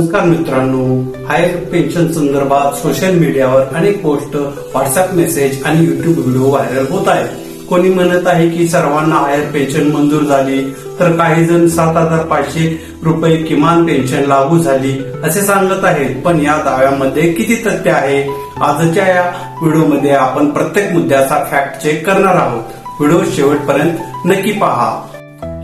नमस्कार मित्रांनो, higher pension संदर्भात सोशल मीडियावर अनेक पोस्ट, व्हॉट्सअप मेसेज आणि युट्यूब व्हिडिओ व्हायरल होत आहेत. कोणी म्हणत आहे की सर्वांना हायर पेन्शन मंजूर झाली, तर काही जण 7,500 रुपये किमान पेन्शन लागू झाली असे सांगत आहेत. पण या दाव्यामध्ये किती तथ्य आहे? आजच्या या व्हिडिओमध्ये आपण प्रत्येक मुद्द्याचा फॅक्ट चेक करणार आहोत. व्हिडिओ शेवटपर्यंत नक्की पहा.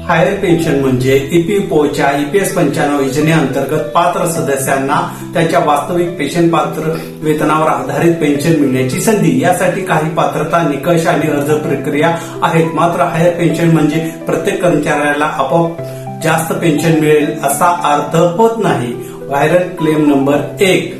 हायर पेन्शन म्हणजे ईपीएफओच्या EPS 95 योजनेअंतर्गत पात्र सदस्यांना त्यांच्या वास्तविक पेन्शन पात्र वेतनावर आधारित पेन्शन मिळण्याची संधी. यासाठी काही पात्रता निकष आणि अर्ज प्रक्रिया आहेत. मात्र हायर पेन्शन म्हणजे प्रत्येक कर्मचाऱ्याला आपोआप जास्त पेन्शन मिळेल असा अर्थ होत नाही. व्हायरल क्लेम नंबर 1,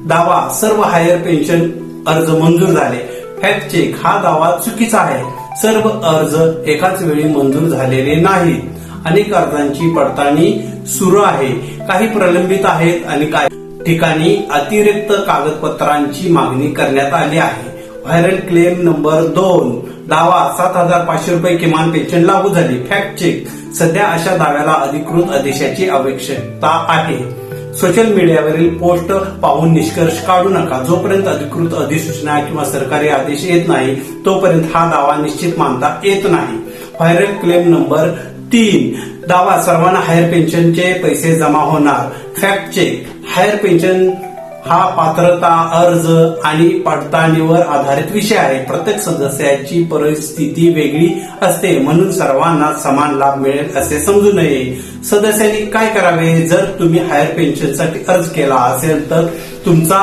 दावा सर्व हायर पेन्शन अर्ज मंजूर झाले. फॅक्ट चेक, हा दावा चुकीचा आहे. सर्व अर्ज एकाच वेळी मंजूर झालेले नाहीत. अनेक अर्जांची पडताळणी सुरू आहे. काही प्रलंबित आहेत आणि काही ठिकाणी अतिरिक्त कागदपत्रांची मागणी करण्यात आली आहे. व्हायरल क्लेम नंबर 2, दावा 7,500 रुपये किमान पेन्शन लागू झाली. फॅक्ट चेक, सध्या अशा दाव्याला अधिकृत आदेशाची आवश्यकता आहे. सोशल मीडियावरील पोस्ट पाहून निष्कर्ष काढू नका. जोपर्यंत अधिकृत अधिसूचना किंवा सरकारी आदेश येत नाही तोपर्यंत हा दावा निश्चित मानता येत नाही. व्हायरल क्लेम नंबर 3, दावा सर्वांना हायर पेन्शनचे पैसे जमा होणार. फॅक्ट चेक, हायर पेन्शन हा पात्रता, अर्ज आणि पडताळणीवर आधारित विषय आहे. प्रत्येक सदस्याची परिस्थिती वेगळी असते, म्हणून सर्वांना समान लाभ मिळेल असे समजू नये. सदस्यांनी काय करावे? जर तुम्ही हायर पेन्शनसाठी अर्ज केला असेल तर तुमचा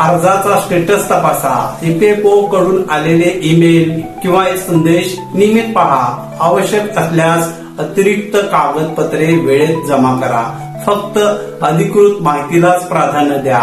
अर्जाचा स्टेटस तपासा. EPFO कडून आलेले ईमेल किंवा संदेश नियमित पहा. आवश्यक असल्यास अतिरिक्त कागदपत्रे वेळेत जमा करा. फक्त अधिकृत माहितीलाच प्राधान्य द्या.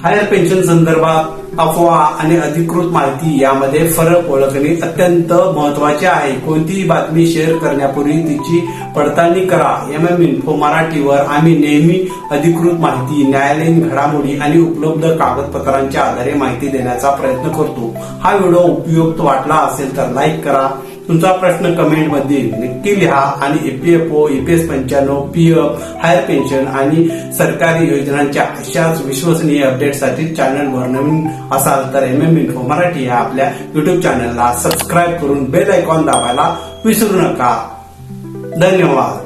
हायर पेन्शन संदर्भात अफवा आणि अधिकृत माहिती यामध्ये फरक ओळखणे अत्यंत महत्वाचे आहे. कोणतीही बातमी शेअर करण्यापूर्वी तिची पडताळणी करा. MM-INFO मराठीवर आम्ही नेहमी अधिकृत माहिती, न्यायालयीन घडामोडी आणि उपलब्ध कागदपत्रांच्या आधारे माहिती देण्याचा प्रयत्न करतो. हा व्हिडिओ उपयुक्त वाटला असेल तर लाईक करा. तुमचा प्रश्न कमेंट मध्ये नक्की लिहा आणि EPFO, EPS 95, PF, higher pension आणि सरकारी योजनांच्या अशाच विश्वसनीय अपडेटसाठी चॅनलवर नवीन असाल तर MM-INFO मराठी या आपल्या युट्यूब चॅनलला सबस्क्राईब करून बेल आयकॉन दाबायला विसरू नका. धन्यवाद.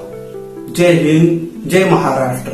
जय हिंद, जय महाराष्ट्र.